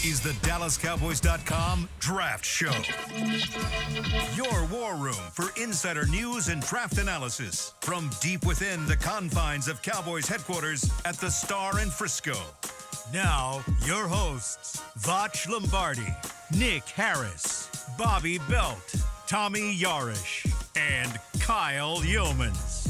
is the DallasCowboys.com Draft Show. Your war room for insider news and draft analysis from deep within the confines of Cowboys headquarters at the Star in Frisco. Now, your hosts, Vach Lombardi, Nick Harris, Bobby Belt, Tommy Yarish, and Kyle Yeomans.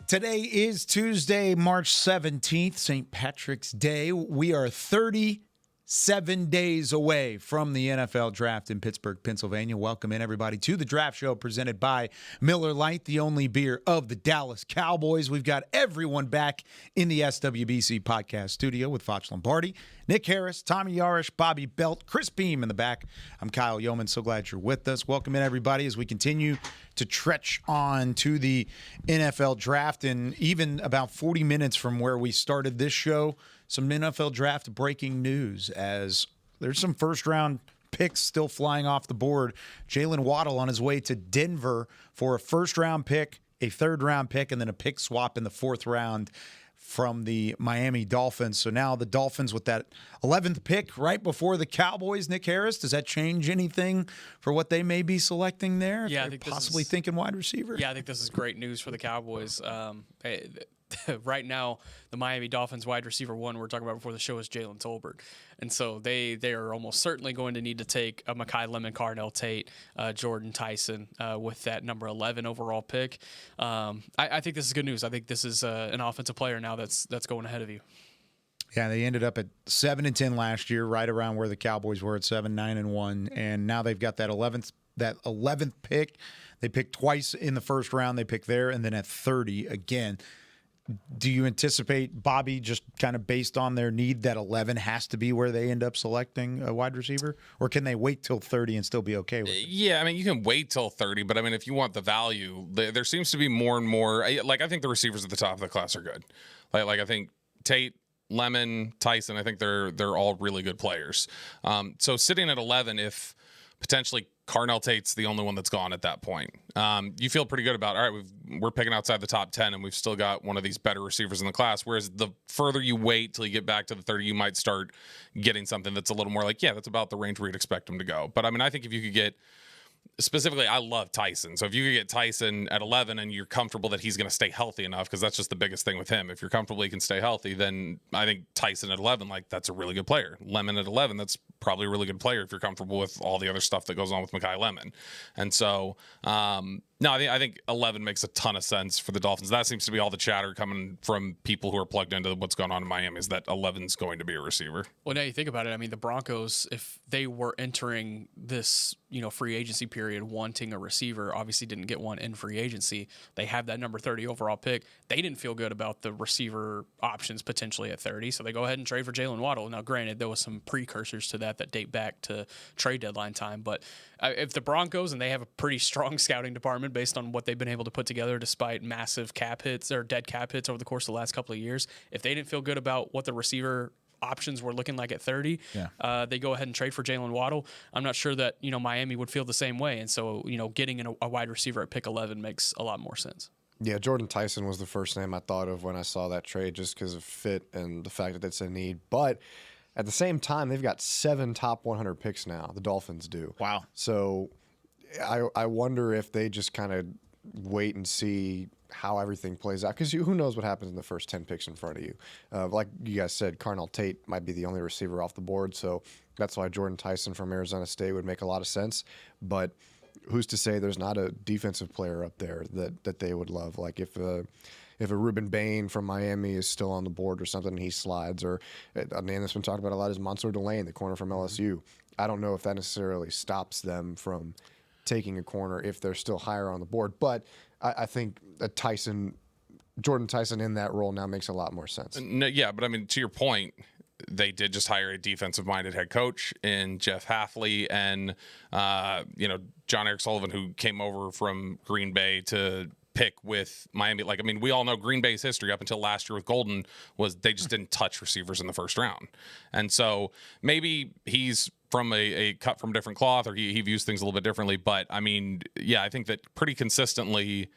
Today is Tuesday, March 17th, St. Patrick's Day. We are 37 days away from the NFL Draft in Pittsburgh, Pennsylvania. Welcome in, everybody, to the Draft Show presented by Miller Lite, the only beer of the Dallas Cowboys. We've got everyone back in the SWBC podcast studio with Vach Lombardi, Nick Harris, Tommy Yarish, Bobby Belt, Chris Beam in the back. I'm Kyle Yeoman. So glad you're with us. Welcome in, everybody, as we continue to trudge on to the NFL Draft. And even about 40 minutes from where we started this show, some NFL Draft breaking news as there's some first-round picks still flying off the board. Jaylen Waddle on his way to Denver for a first-round pick, a third-round pick, and then a pick swap in the fourth round from the Miami Dolphins. So now the Dolphins with that 11th pick right before the Cowboys. Nick Harris, does that change anything for what they may be selecting there? Yeah, I think possibly thinking wide receiver. Yeah, I think this is great news for the Cowboys. Right now, the Miami Dolphins wide receiver one we're talking about before the show is Jalen Tolbert. And so they are almost certainly going to need to take a Mekhi Lemon, Carnell Tate, Jordan Tyson with that number 11 overall pick. I think this is good news. I think this is an offensive player now that's going ahead of you. Yeah, they ended up at 7-10 last year, right around where the Cowboys were at 7-9-1, and now they've got that 11th pick. They picked twice in the first round. They picked there, and then at 30 again. Do you anticipate, Bobby, just kind of based on their need, that 11 has to be where they end up selecting a wide receiver? Or can they wait till 30 and still be okay with it? Yeah, I mean, you can wait till 30, but I mean, if you want the value, there seems to be more and more. I think the receivers at the top of the class are good. Like I think Tate, Lemon, Tyson, I think they're all really good players. So sitting at 11, if potentially Carnell Tate's the only one that's gone at that point, you feel pretty good about, all right, we're picking outside the top 10 and we've still got one of these better receivers in the class. Whereas the further you wait till you get back to the 30, you might start getting something that's a little more like, yeah, that's about the range where you'd expect him to go. But I mean, I think if you could get, specifically, I love Tyson. So if you could get Tyson at 11 and you're comfortable that he's going to stay healthy enough, because that's just the biggest thing with him. If you're comfortable he can stay healthy, then I think Tyson at 11, that's a really good player. Lemon at 11, that's probably a really good player if you're comfortable with all the other stuff that goes on with Mekhi Lemon. And so, no, I think 11 makes a ton of sense for the Dolphins. That seems to be all the chatter coming from people who are plugged into what's going on in Miami, is that 11's going to be a receiver. Well, now you think about it, I mean, the Broncos, if they were entering this, free agency period wanting a receiver, obviously didn't get one in free agency. They have that number 30 overall pick. They didn't feel good about the receiver options potentially at 30, so they go ahead and trade for Jaylen Waddle. Now, granted, there was some precursors to that date back to trade deadline time, but if the Broncos, and they have a pretty strong scouting department based on what they've been able to put together despite massive cap hits or dead cap hits over the course of the last couple of years, if they didn't feel good about what the receiver options were looking like at 30, they go ahead and trade for Jaylen Waddle. I'm not sure that Miami would feel the same way, and so getting a wide receiver at pick 11 makes a lot more sense. Yeah, Jordan Tyson was the first name I thought of when I saw that trade, just because of fit and the fact that it's a need. But at the same time, they've got 7 top 100 picks now. The Dolphins do. Wow. So I wonder if they just kind of wait and see how everything plays out, because who knows what happens in the first 10 picks in front of you. Like you guys said, Carnell Tate might be the only receiver off the board, so that's why Jordan Tyson from Arizona State would make a lot of sense. But who's to say there's not a defensive player up there that they would love? Like if a Ruben Bain from Miami is still on the board or something and he slides, or a name that's been talked about a lot is Mansour Delane, the corner from LSU. I don't know if that necessarily stops them from taking a corner if they're still higher on the board. But I think Jordan Tyson in that role now makes a lot more sense. No, yeah, but I mean, to your point, they did just hire a defensive-minded head coach in Jeff Hafley and, John Eric Sullivan, who came over from Green Bay to pick with Miami. We all know Green Bay's history up until last year with Golden was they just didn't touch receivers in the first round. And so maybe he's from a cut from different cloth, or he views things a little bit differently. But, I mean, yeah, I think that pretty consistently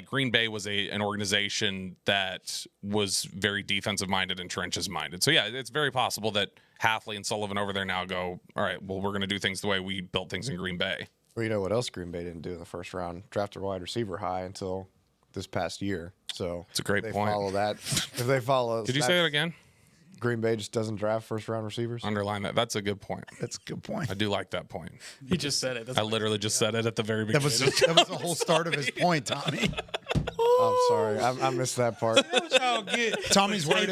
Green Bay was an organization that was very defensive minded and trenches minded. So yeah, it's very possible that Halfley and Sullivan over there now go, all right, well, we're going to do things the way we built things in Green Bay. Well, you know what else Green Bay didn't do in the first round? Drafted wide receiver high until this past year. So it's a great point. Follow that. If they follow, did you say that again? Green Bay just doesn't draft first round receivers. Underline that. That's a good point. That's a good point. I do like that point. He just said it. I literally just said it at the very beginning. That was the whole start of his point, Tommy. I'm sorry, I missed that part. Tommy's worried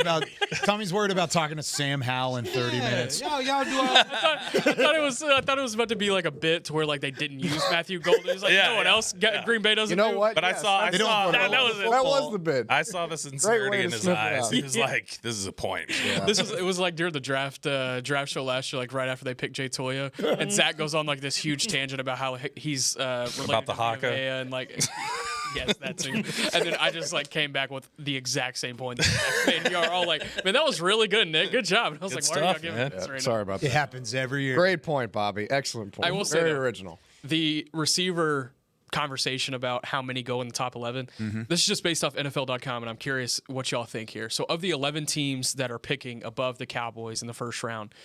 about talking to Sam Howell in 30 minutes. Y'all do all I thought it was about to be like a bit to where like they didn't use Matthew Golden. It was like no one else. Green Bay doesn't. You know do. what? But Yes, that was the bid. I saw the sincerity in his eyes. He was like, "This is a point." Yeah. It was like during the draft show last year, like right after they picked Jay Toya, and Zach goes on like this huge tangent about how he's related About the to haka. Vea and like yes, that too. And then I just like came back with the exact same point. And you're all like, man, that was really good, Nick. Good job. And I was Good like, why are y'all stuff, giving man. me this right Sorry about that. It happens every year. Great point, Bobby. Excellent point. I will say Very that- original. now? The receiver conversation about how many go in the top 11. This is just based off NFL.com, and I'm curious what y'all think here. So of the 11 teams that are picking above the Cowboys in the first round,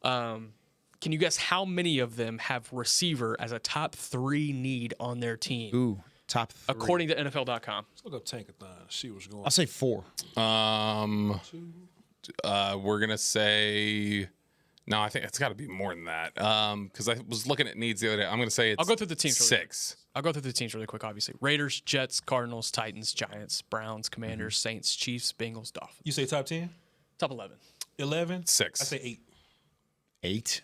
can you guess how many of them have receiver as a top 3 need on their team? Ooh, top 3. According to NFL.com. Let's look up Tankathon. See what's going on. I'll say 4. We're gonna say no. I think it's got to be more than that. Because I was looking at needs the other day. I'm gonna say it's. I'll go through the teams. 6. I'll go through the teams really quick, obviously. Raiders, Jets, Cardinals, Titans, Giants, Browns, Commanders, Saints, Chiefs, Bengals, Dolphins. You say top 10? Top 11. 11? 6. I say 8. 8.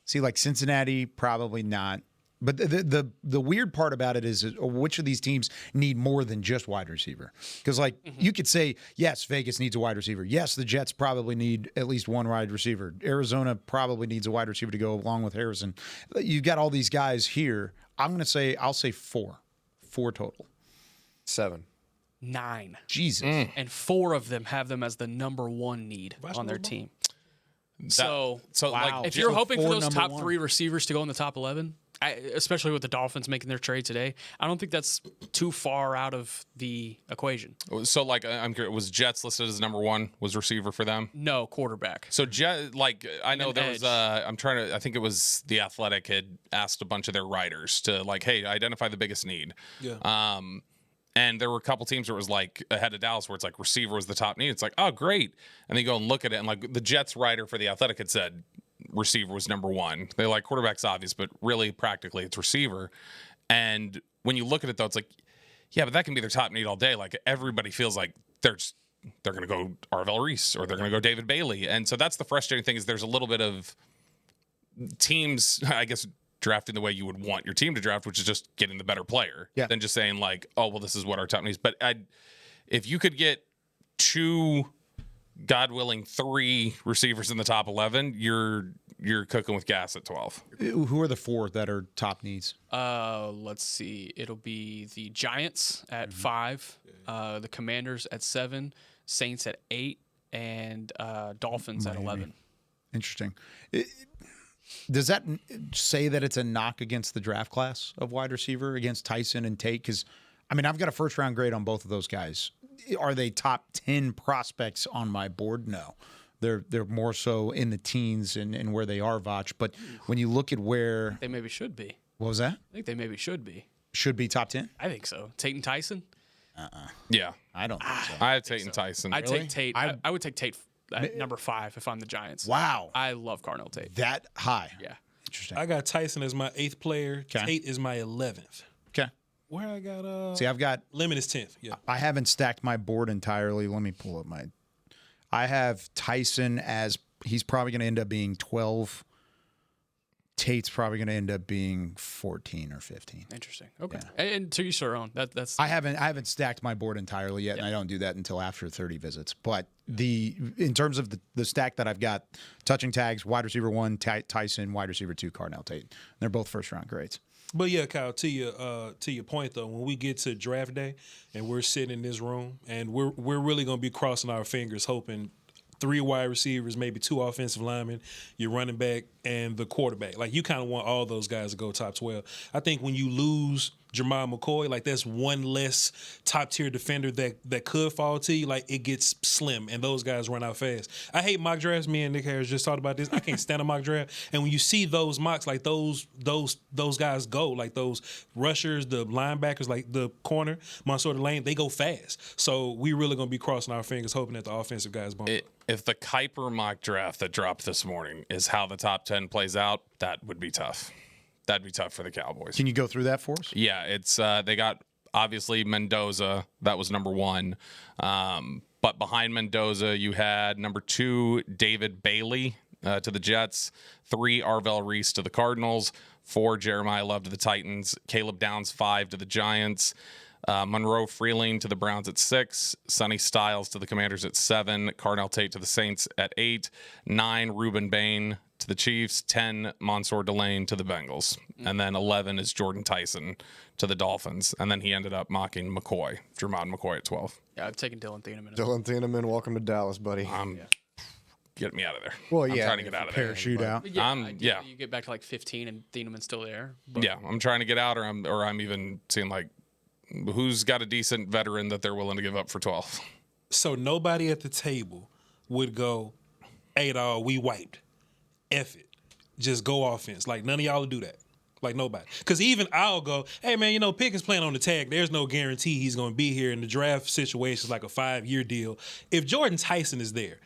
See, like Cincinnati, probably not. But the weird part about it is which of these teams need more than just wide receiver? Because like you could say, yes, Vegas needs a wide receiver. Yes, the Jets probably need at least one wide receiver. Arizona probably needs a wide receiver to go along with Harrison. You've got all these guys here. I'll say 4 total. 7. 9. Jesus. And 4 of them have them as the number 1 need on their team. So Wow. like, if you're So hoping for 4 those number top 1. 3 receivers to go in the top 11, especially with the Dolphins making their trade today, I don't think that's too far out of the equation. So like I'm curious, was Jets listed as number 1? Was receiver for them? No, quarterback. So I know an there was I think it was The Athletic had asked a bunch of their writers to like, hey, identify the biggest need. Yeah. And there were a couple teams where it was like ahead of Dallas where it's like receiver was the top need. It's like, oh, great. And then you go and look at it, and like the Jets writer for The Athletic had said receiver was number 1. They like quarterback's obvious, but really practically it's receiver. And when you look at it though, it's like, yeah, but that can be their top need all day. Like everybody feels like they're going to go Arvell Reese or they're going to go David Bailey. And so that's the frustrating thing is there's a little bit of teams, I guess, drafting the way you would want your team to draft, which is just getting the better player than just saying like, oh, well, this is what our top needs. But if you could get 2, God willing, 3 receivers in the top 11, you're cooking with gas at 12. Who are the 4 that are top needs? Let's see. It'll be the Giants at 5, the Commanders at 7, Saints at 8, and Dolphins at 11. Interesting. Does that say that it's a knock against the draft class of wide receiver against Tyson and Tate? Because, I mean, I've got a first-round grade on both of those guys. Are they top 10 prospects on my board? No. They're more so in the teens and where they are, Vach. But when you look at where... They maybe should be. What was that? I think they maybe should be. Should be top 10? I think so. Tate and Tyson? Yeah. I don't think so. I have Tate and Tyson. I'd Really? take Tate. I would take Tate at number 5 if I'm the Giants. Wow. I love Carnell Tate. That high. Yeah. Interesting. I got Tyson as my 8th player. Okay. Tate is my 11th. Okay. Where I got See, I've got... Lemon is 10th. Yeah. I haven't stacked my board entirely. Let me pull up my... I have Tyson as... He's probably going to end up being 12. Tate's probably going to end up being 14 or 15. Interesting. Okay. And to each their own. That's I haven't stacked my board entirely yet, and I don't do that until after 30 visits. But in terms of the stack that I've got, touching tags, wide receiver 1, Tyson, wide receiver 2, Carnell Tate. They're both first-round grades. But yeah, Kyle, to your point though, when we get to draft day and we're sitting in this room and we're really gonna be crossing our fingers, hoping 3 wide receivers, maybe 2 offensive linemen, your running back, and the quarterback. Like you kind of want all those guys to go top 12. I think when you lose Jermon McCoy, like that's one less top tier defender that could fall to you. Like it gets slim, and those guys run out fast. I hate mock drafts. Me and Nick Harris just talked about this. I can't stand a mock draft. And when you see those mocks, like those guys go, like those rushers, the linebackers, like the corner, Mansour Lane, they go fast. So we really gonna be crossing our fingers, hoping that the offensive guys bump. If the Kuiper mock draft that dropped this morning is how the top 10 plays out, that would be tough. That'd be tough for the Cowboys. Can you go through that for us? Yeah, it's they got obviously Mendoza. That was number 1. But behind Mendoza, you had number 2, David Bailey to the Jets, 3, Arvell Reese to the Cardinals, 4, Jeremiah Love to the Titans, Caleb Downs 5 to the Giants, Monroe Freeling to the Browns at 6, Sonny Styles to the Commanders at 7, Carnell Tate to the Saints at 8, 9, Reuben Bain to the Chiefs, 10, Mansour Delane to the Bengals, and then 11 is Jordan Tyson to the Dolphins, and then he ended up mocking Jermon McCoy at 12. Yeah, I've taken Dylan Thieneman. Dylan Thieneman, welcome to Dallas, buddy. Get me out of there. Well, I'm yeah, trying to get out of there. Parachute out. But yeah, yeah. You get back to like 15 and Thieneman's still there. But Yeah, I'm trying to get out, or I'm even seeing like who's got a decent veteran that they're willing to give up for 12. So nobody at the table would go, "Hey, dog, we wiped. F it. Just go offense." Like, none of y'all will do that. Like, nobody. Because even I'll go, "Hey, man, Pickens playing on the tag. There's no guarantee he's going to be here. And the draft situation is like a 5-year deal." If Jordan Tyson is there,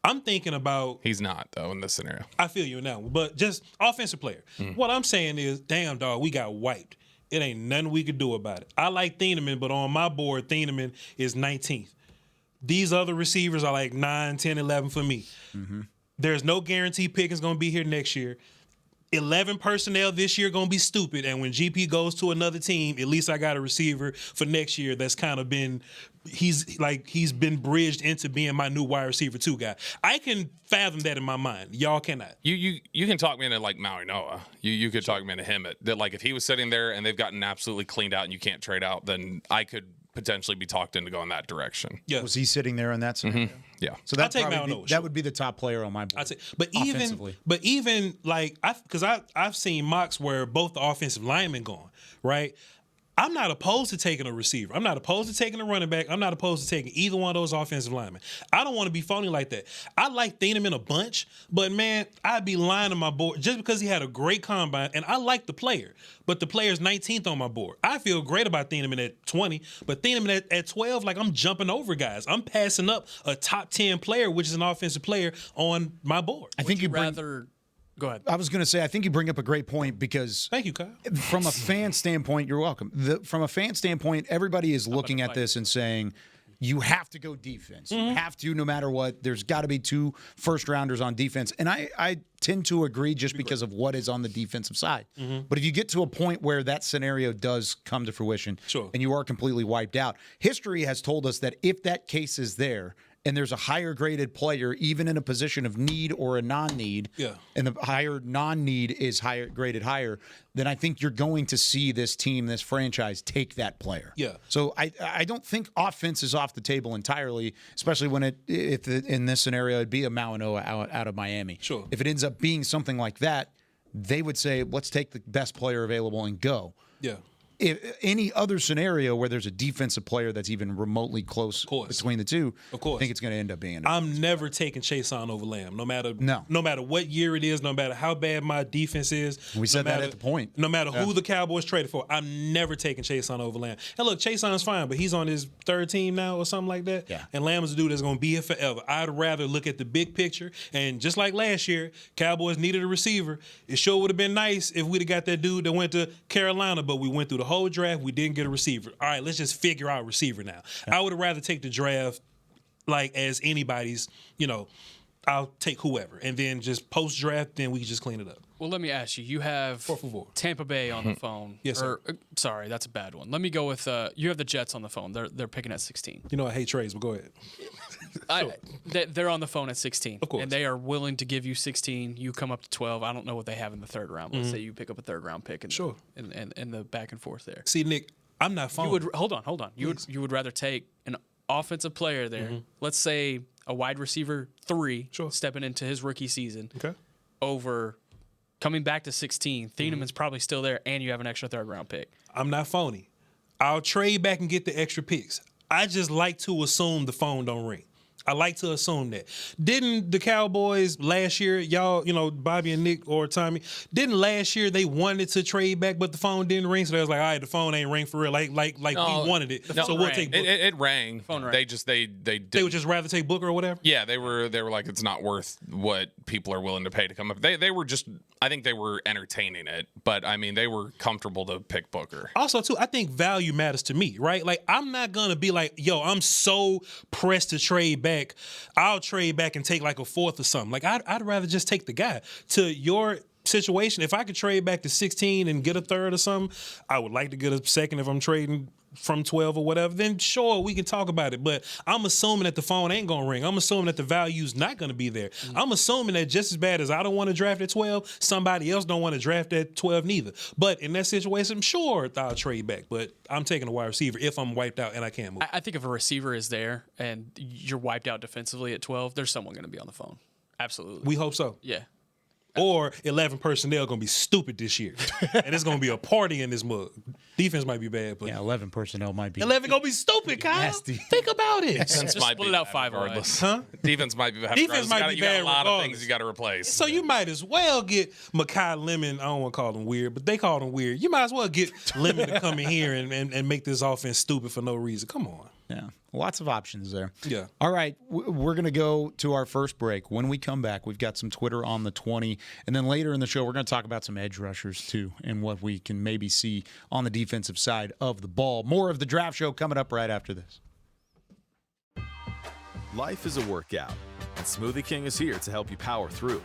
I'm thinking about... He's not, though, in this scenario. I feel you in that one. But just offensive player. What I'm saying is, damn, dog, we got wiped. It ain't nothing we could do about it. I like Thieneman, but on my board, Thieneman is 19th. These other receivers are like 9, 10, 11 for me. There's no guarantee Pickens going to be here next year. 11 personnel this year going to be stupid. And when GP goes to another team, at least I got a receiver for next year that's kind of been, he's been bridged into being my new wide receiver 2 guy. I can fathom that in my mind. Y'all cannot. You can talk me into like Maui Noah. You could talk me into him. That like if he was sitting there and they've gotten absolutely cleaned out and you can't trade out, then I could potentially be talked into going that direction. Yeah. Was he sitting there in that scenario? Yeah. So I'll take Maui Noah, that would be the top player on my board. I'd say, but even like, I've seen mocks where both the offensive linemen gone, right? I'm not opposed to taking a receiver. I'm not opposed to taking a running back. I'm not opposed to taking either one of those offensive linemen. I don't want to be phony like that. I like Thieneman a bunch, but man, I'd be lying on my board just because he had a great combine, and I like the player, but the player's 19th on my board. I feel great about Thieneman at 20, but Thieneman at 12, like I'm jumping over guys. I'm passing up a top 10 player, which is an offensive player, on my board. I think you rather... Go ahead. I was going to say, I think you bring up a great point because Thank you, Kyle. From a fan standpoint, you're welcome. From a fan standpoint, everybody is looking at this and saying, you have to go defense. You have to, no matter what. There's got to be 2 first-rounders on defense. And I tend to agree just because of what is on the defensive side. But if you get to a point where that scenario does come to fruition and you are completely wiped out, history has told us that if that case is there, and there's a higher graded player, even in a position of need or a non-need, and the higher non-need is higher graded higher, then I think you're going to see this team, this franchise, take that player. Yeah. So I don't think offense is off the table entirely, especially when if in this scenario it'd be a Mauanoa out of Miami. Sure. If it ends up being something like that, they would say, let's take the best player available and go. Yeah. If any other scenario where there's a defensive player that's even remotely close between the two, of course, I think it's going to end up being. I'm never taking Chase on over Lamb, no matter what year it is, no matter how bad my defense is. We said that at the point. No matter who the Cowboys traded for, I'm never taking Chase on over Lamb. And look, Chase on's fine, but he's on his 3rd team now or something like that. Yeah. And Lamb is a dude that's going to be here forever. I'd rather look at the big picture. And just like last year, Cowboys needed a receiver. It sure would have been nice if we'd have got that dude that went to Carolina, but we went through the whole draft. We didn't get a receiver. All right, let's just figure out receiver now. Yeah. I would rather take the draft like as anybody's, I'll take whoever. And then just post-draft, then we can just clean it up. Well, let me ask you. You have Tampa Bay on the phone. Yes, sir. Sorry, that's a bad one. Let me go with you have the Jets on the phone. They're picking at 16. I hate trades, but go ahead. They're on the phone at 16. Of course. And they are willing to give you 16. You come up to 12. I don't know what they have in the 3rd round. Let's say you pick up a 3rd round pick and the back and forth there. See, Nick, I'm not phony. Hold on. You would rather take an offensive player there. Let's say a wide receiver 3 stepping into his rookie season over Coming back to 16, Thieneman's probably still there, and you have an extra third-round pick. I'm not phony. I'll trade back and get the extra picks. I just like to assume the phone don't ring. I like to assume that. Didn't the Cowboys last year, y'all, Bobby and Nick or Tommy, didn't last year they wanted to trade back, but the phone didn't ring? So they was like, all right, the phone ain't ring for real. Like we wanted it. So we'll take Booker. It rang. Phone rang. They would just rather take Booker or whatever? Yeah, they were like, it's not worth what people are willing to pay to come up. They were just, I think they were entertaining it, but I mean, they were comfortable to pick Booker. Also, too, I think value matters to me, right? Like, I'm not going to be like, yo, I'm so pressed to trade back. I'll trade back and take like a fourth or something. Like, I'd rather just take the guy. To your situation, if I could trade back to 16 and get a third or something, I would like to get a second if I'm trading from 12 or whatever, then sure, we can talk about it. But I'm assuming that the phone ain't going to ring. I'm assuming that the value's not going to be there. I'm assuming that just as bad as I don't want to draft at 12, somebody else don't want to draft at 12 neither. But in that situation, sure, I'll trade back. But I'm taking a wide receiver if I'm wiped out and I can't move. I think if a receiver is there and you're wiped out defensively at 12, there's someone going to be on the phone. Absolutely. We hope so. Yeah. Or 11 personnel going to be stupid this year. And it's going to be a party in this mug. Defense might be bad, but 11 personnel might be 11 going to be stupid, Kyle. nasty. Think about it. Defense might split be it out bad 5 regardless. Huh? Defense might be bad. Defense regardless. might be You got bad a lot of regardless. things you got to replace. So you might as well get Makai Lemon. I don't want to call him weird, but they call him weird. You might as well get Lemon to come in here and make this offense stupid for no reason. Come on. Yeah, lots of options there. Yeah. All right, we're going to go to our first break. When we come back, we've got some Twitter on the 20. And then later in the show, we're going to talk about some edge rushers, too, and what we can maybe see on the defensive side of the ball. More of the Draft Show coming up right after this. Life is a workout, and Smoothie King is here to help you power through.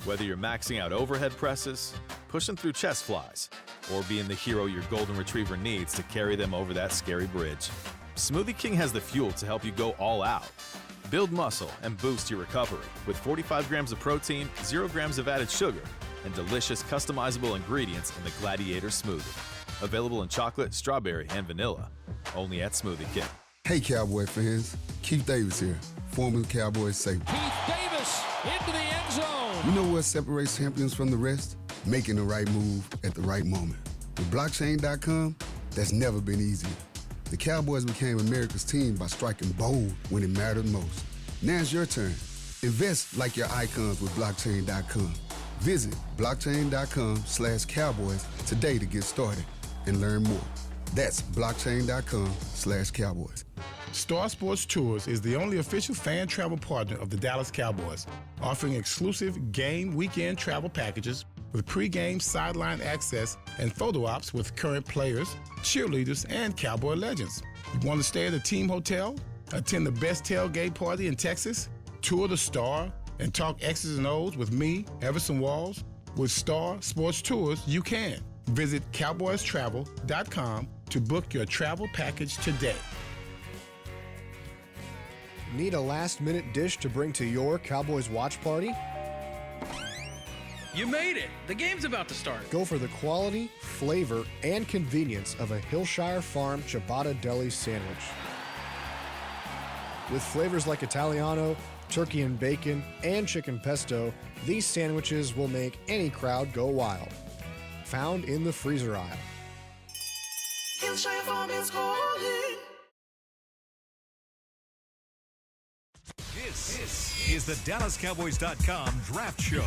Whether you're maxing out overhead presses, pushing through chest flies, or being the hero your golden retriever needs to carry them over that scary bridge, Smoothie King has the fuel to help you go all out. Build muscle and boost your recovery with 45 grams of protein, 0 grams of added sugar, and delicious customizable ingredients in the Gladiator Smoothie. Available in chocolate, strawberry, and vanilla. Only at Smoothie King. Hey, Cowboy fans. Keith Davis here, former Cowboys safety. Keith Davis into the end zone. You know what separates champions from the rest? Making the right move at the right moment. With blockchain.com, that's never been easier. The Cowboys became America's team by striking bold when it mattered most. Now it's your turn. Invest like your icons with blockchain.com. Visit blockchain.com/Cowboys today to get started and learn more. That's blockchain.com/Cowboys. Star Sports Tours is the only official fan travel partner of the Dallas Cowboys, offering exclusive game weekend travel packages with pre-game sideline access and photo ops with current players, cheerleaders, and Cowboy legends. You want to stay at a team hotel, attend the best tailgate party in Texas, tour the Star, and talk X's and O's with me, Everson Walls? With Star Sports Tours, you can. Visit cowboystravel.com to book your travel package today. Need a last-minute dish to bring to your Cowboys watch party? You made it! The game's about to start. Go for the quality, flavor, and convenience of a Hillshire Farm ciabatta deli sandwich. With flavors like Italiano, turkey and bacon, and chicken pesto, these sandwiches will make any crowd go wild. Found in the freezer aisle. Hillshire Farm is calling. This is the DallasCowboys.com Draft Show.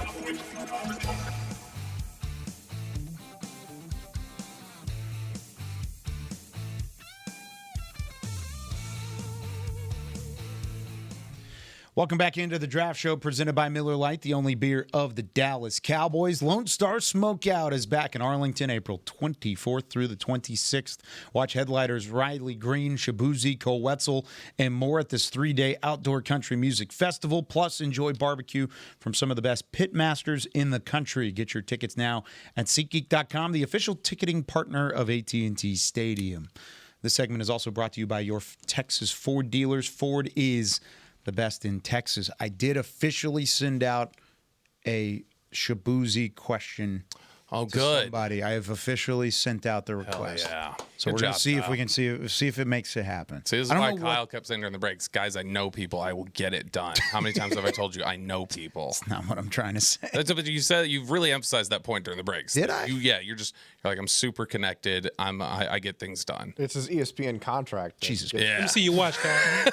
Welcome back into the Draft Show presented by Miller Lite, the only beer of the Dallas Cowboys. Lone Star Smokeout is back in Arlington, April 24th through the 26th. Watch headliners Riley Green, Shabuzi, Cole Wetzel, and more at this 3-day outdoor country music festival. Plus, enjoy barbecue from some of the best pit masters in the country. Get your tickets now at SeatGeek.com, the official ticketing partner of AT&T Stadium. This segment is also brought to you by your Texas Ford dealers. Ford is the best in Texas. I did officially send out a Shabuzi question Oh, to good. somebody. I have officially sent out the request. Yeah. So Good we're going to job, see if Kyle. we can see if it makes it happen. See, this is I don't why know Kyle kept saying during the breaks, guys, I know people. I will get it done. How many times have I told you I know people? That's not what I'm trying to say. That's what you said. You've really emphasized that point during the breaks. Did I? You're like, I'm super connected. I get things done. It's his ESPN contract. Jesus. Yeah. Let me see your watch, Kyle.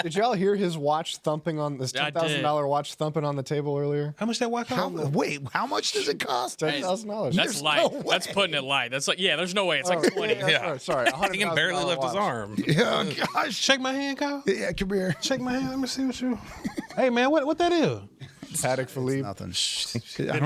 Did y'all hear his watch thumping on this I $10,000 watch thumping on the table earlier? How much that watch cost? Wait, how much does it cost? $10,000. That's light. That's putting it light. That's like, yeah, there's no way. It's like 20. Yeah. Sorry. He can barely lift his watch. arm. Yeah, gosh. Shake my hand, Kyle. Yeah, come here. Shake my hand. Let me see what you. Hey, man, what that is? Paddock Philippe. Nothing. I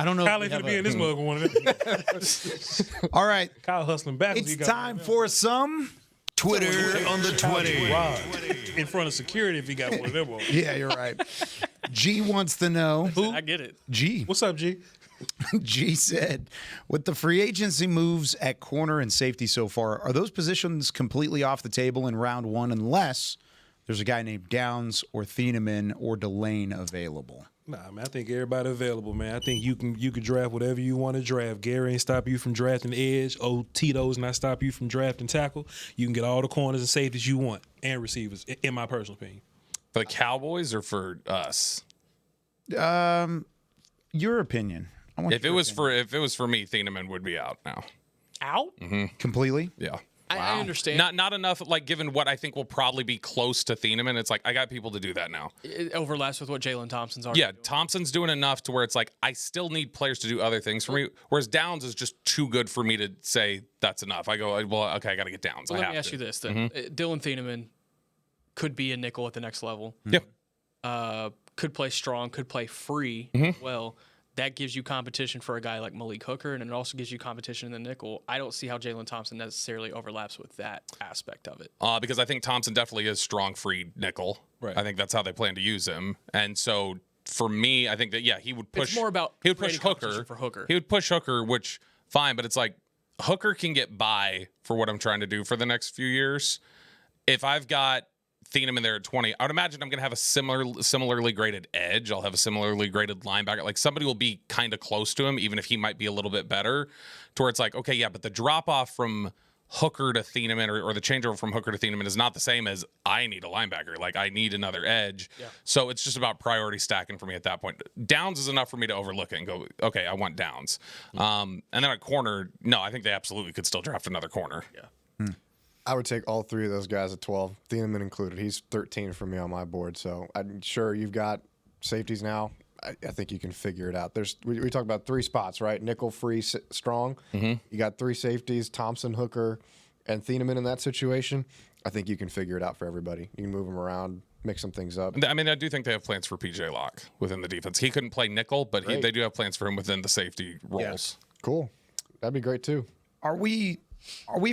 don't know. Kyle if ain't we gonna be in this mug with one of them. have All right. Kyle hustling back. It's time for some Twitter on the 20. In front of security if he got one of them on. Yeah, you're right. G wants to know. I get it. G. What's up, G? G said, with the free agency moves at corner and safety so far, are those positions completely off the table in round one unless there's a guy named Downs or Thieneman or Delane available? Nah, man, I think everybody available, man. I think you can draft whatever you want to draft. Gary ain't stop you from drafting edge. Tito's not stop you from drafting tackle. You can get all the corners and safeties you want and receivers, in my personal opinion. For the Cowboys or for us? Your opinion. If it was for me, Thieneman would be out now. Out? Completely? Yeah. I understand. Not enough, like, given what I think will probably be close to Thieneman, it's like, I got people to do that now. It overlaps with what Jalen Thompson's already doing. Thompson's doing enough to where it's like, I still need players to do other things for me, whereas Downs is just too good for me to say that's enough. I go, well, okay, I got to get Downs. Well, let me ask you this then. Dylan Thieneman could be a nickel at the next level. Yeah. Could play strong, could play free well. That gives you competition for a guy like Malik Hooker, and it also gives you competition in the nickel. I don't see how Jalen Thompson necessarily overlaps with that aspect of it. Because I think Thompson definitely is strong free nickel. Right. I think that's how they plan to use him. And so for me, I think that, he would push. It's more about he would push creating competition Hooker. for Hooker. He would push Hooker, which fine, but it's like Hooker can get by for what I'm trying to do for the next few years. If I've got Thieneman there at 20, I would imagine I'm going to have a similarly graded edge. I'll have a similarly graded linebacker. Like, somebody will be kind of close to him, even if he might be a little bit better, to where it's like, okay, yeah, but the drop off from Hooker to Thieneman or the changeover from Hooker to Thieneman is not the same as I need a linebacker. Like, I need another edge. Yeah. So it's just about priority stacking for me at that point. Downs is enough for me to overlook it and go, okay, I want Downs. And then at corner, no, I think they absolutely could still draft another corner. Yeah. I would take all three of those guys at 12, Thieneman included. He's 13 for me on my board, so I'm sure you've got safeties now. I think you can figure it out. We talk about three spots, right? Nickel, free, strong. You got three safeties, Thompson, Hooker, and Thieneman in that situation. I think you can figure it out for everybody. You can move them around, mix some things up. I mean, I do think they have plans for PJ Locke within the defense. He couldn't play nickel, but they do have plans for him within the safety roles. Yeah. Cool. That'd be great, too. Are we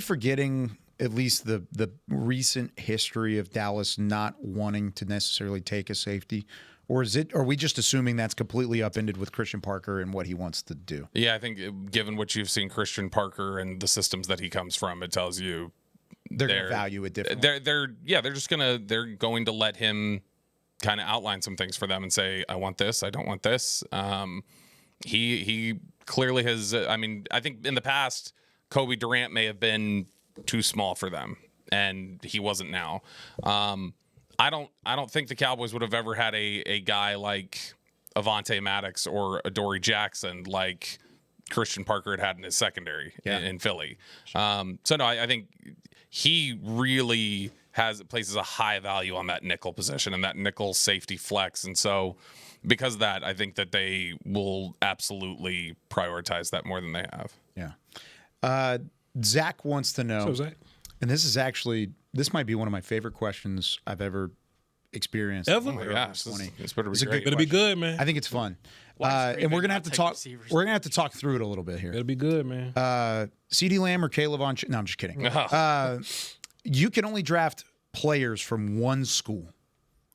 forgetting at least the recent history of Dallas not wanting to necessarily take a safety? Or are we just assuming that's completely upended with Christian Parker and what he wants to do? Yeah, I think given what you've seen Christian Parker and the systems that he comes from, it tells you they're going to value it differently. They're going to let him kind of outline some things for them and say, I want this, I don't want this. He clearly has. I mean, I think in the past, Kobe Durant may have been too small for them, and he wasn't now. I don't think the Cowboys would have ever had a guy like Avonte Maddox or Adoree Jackson like Christian Parker had in his secondary in Philly. So no, I think he really places a high value on that nickel position and that nickel safety flex. And so because of that, I think that they will absolutely prioritize that more than they have. Yeah. Zach wants to know, So, Zach? and this might be one of my favorite questions I've ever experienced. Ever? Oh my gosh, this better be great. Better be good, man. I think it's fun. And we're gonna have to talk. We're gonna have to talk through it a little bit here. It'll be good, man. CeeDee Lamb or Caleb on? No, I'm just kidding. You can only draft players from one school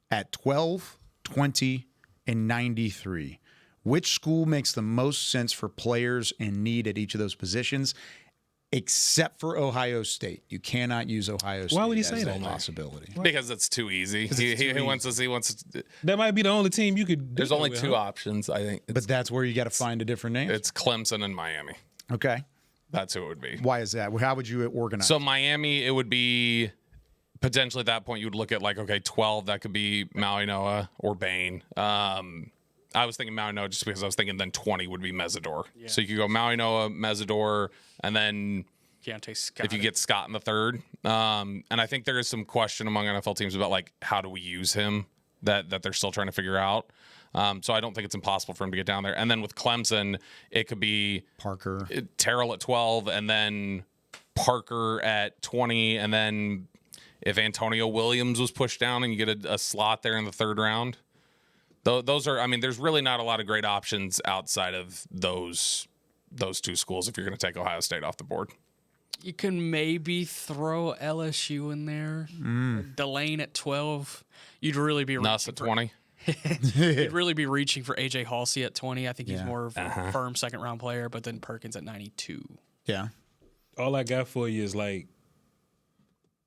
at 12, 20, and 93. Which school makes the most sense for players in need at each of those positions? except for Ohio State. You cannot use Ohio State. Why would he as say a that? possibility? Because it's too easy. He wants to. That might be the only team you could. There's only two options, I think. But that's where you got to find a different name. It's Clemson and Miami. Okay. That's who it would be. Why is that? How would you organize? So Miami, it would be potentially at that point you would look at like, okay, 12, that could be Maui Noah or Bain. I was thinking Maui Noah just because I was thinking then 20 would be Mesidor. Yeah. So you could go Maui Noah, Mesidor, and then Keontae Scott. if you get Scott in the third. And I think there is some question among NFL teams about like how do we use him that they're still trying to figure out. So I don't think it's impossible for him to get down there. And then with Clemson, it could be Parker, Terrell at 12, and then Parker at 20, and then if Antonio Williams was pushed down and you get a slot there in the third round. Those are, I mean, there's really not a lot of great options outside of those two schools if you're going to take Ohio State off the board. You can maybe throw LSU in there. Delane at 12. You'd really be Nuss at 20. You'd really be reaching for AJ Halsey at 20. I think he's more of a firm second-round player, but then Perkins at 92. Yeah. All I got for you is like,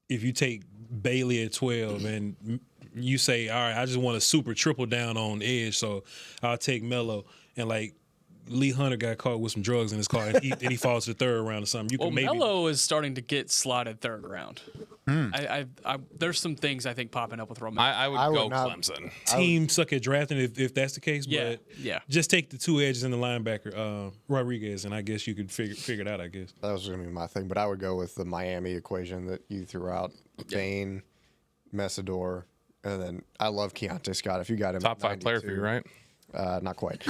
if you take Bailey at 12 and you say, all right, I just want to super triple down on edge, so I'll take Melo, and like Lee Hunter got caught with some drugs in his car and he falls to the third round or something. You can maybe Melo is starting to get slotted third round. There's some things I think popping up with Romeo. I would go Clemson. Team suck at drafting if that's the case, but just take the two edges and the linebacker, Rodriguez, and I guess you could figure it out, I guess. That was going to be my thing, but I would go with the Miami equation that you threw out. Bain, Mesidor, and then I love Keontae Scott. If you got him top 5 player for you, right? Not quite.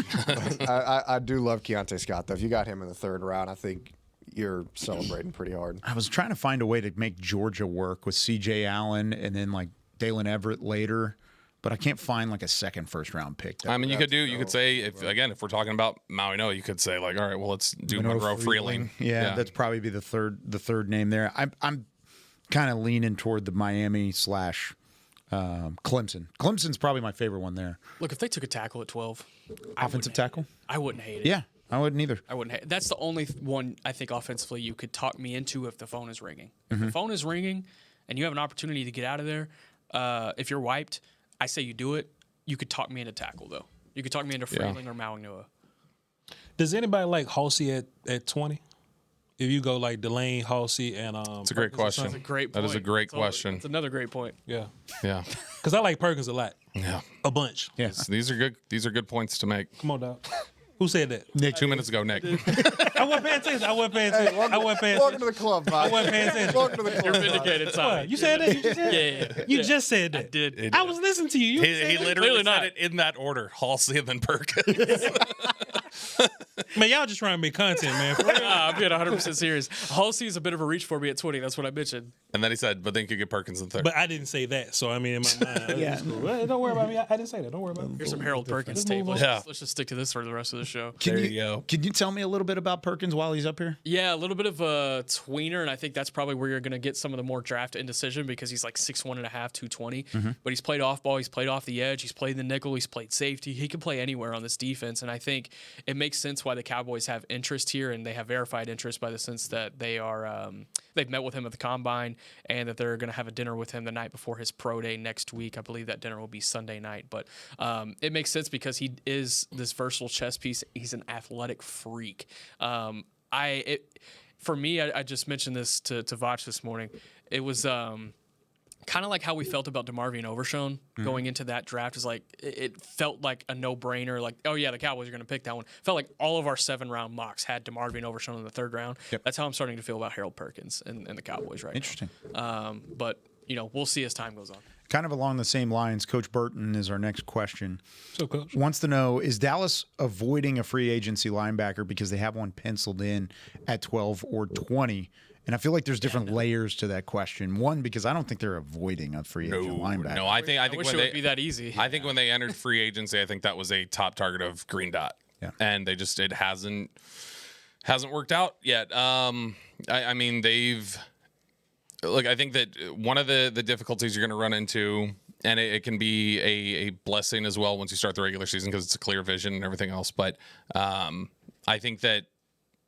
I do love Keontae Scott, though. If you got him in the third round, I think you're celebrating pretty hard. I was trying to find a way to make Georgia work with C.J. Allen and then like Dalen Everett later, but I can't find like a second first-round pick. I mean, you could say, if we're talking about Maui Noah, you could say like, all right, well, let's do Monroe Freeling. Yeah, that's probably be the third name there. I'm kind of leaning toward the Miami / Clemson. Clemson's probably my favorite one there. Look, if they took a tackle at 12, offensive tackle, I wouldn't hate it. Yeah, I wouldn't either. I wouldn't hate it. That's the only one I think offensively you could talk me into if the phone is ringing. If the phone is ringing and you have an opportunity to get out of there, if you're wiped, I say you do it. You could talk me into tackle, though. You could talk me into Freeling or Maui Noah. Does anybody like Halsey at 20? If you go like Delane, Halsey, and it's a great question. That's a great point. That is a great question. It's another great point. Yeah. Because I like Perkins a lot. Yeah. A bunch. Yeah. These are good. These are good points to make. Come on, dog. Who said that? Nick. 2 minutes ago, Nick. I wasn't paying attention. Welcome to the club, Bob. I wasn't paying attention. Welcome to the club. You're vindicated, Tommy. You said that? You just said Yeah. You just said that. I did. I was listening to you. He literally not. said it in that order: Halsey and then Perkins. Man, y'all just trying to make content, man. I'm being 100% serious. Halsey is a bit of a reach for me at 20. That's what I mentioned. And then he said, but then you could get Perkins in third. But I didn't say that, so I mean, in my mind, Yeah. cool. Well, don't worry about me. I didn't say that. Don't worry about me. Here's some Harold Perkins tape. Let's just stick to this for the rest of the show. There you go. Can you tell me a little bit about Perkins while he's up here? Yeah, a little bit of a tweener, and I think that's probably where you're going to get some of the more draft indecision because he's like 6'1.5", 220. But he's played off ball, he's played off the edge, he's played the nickel, he's played safety. He can play anywhere on this defense, and I think it makes sense why the Cowboys have interest here, and they have verified interest by the sense that they are they've met with him at the Combine, and that they're going to have a dinner with him the night before his pro day next week. I believe that dinner will be Sunday night, but it makes sense because he is this versatile chess piece. He's an athletic freak. For me, I just mentioned this to Vach this morning. It was kind of like how we felt about DeMarvion Overshown going into that draft. Is like it felt like a no-brainer. Like, oh yeah, the Cowboys are going to pick that one. Felt like all of our 7-round mocks had DeMarvion Overshown in the third round. Yep. That's how I'm starting to feel about Harold Perkins and the Cowboys right Interesting. now. But we'll see as time goes on. Kind of along the same lines, Coach Burton is our next question. So, Coach wants to know, is Dallas avoiding a free agency linebacker because they have one penciled in at 12 or 20? And I feel like there's different layers to that question. One, because I don't think they're avoiding a free agent linebacker. No, I think wish when it would be that easy. I think when they entered free agency, I think that was a top target of Green Dot. Yeah. And it hasn't worked out yet. I mean, I think that one of the difficulties you're going to run into, and it can be a blessing as well once you start the regular season because it's a clear vision and everything else. But I think that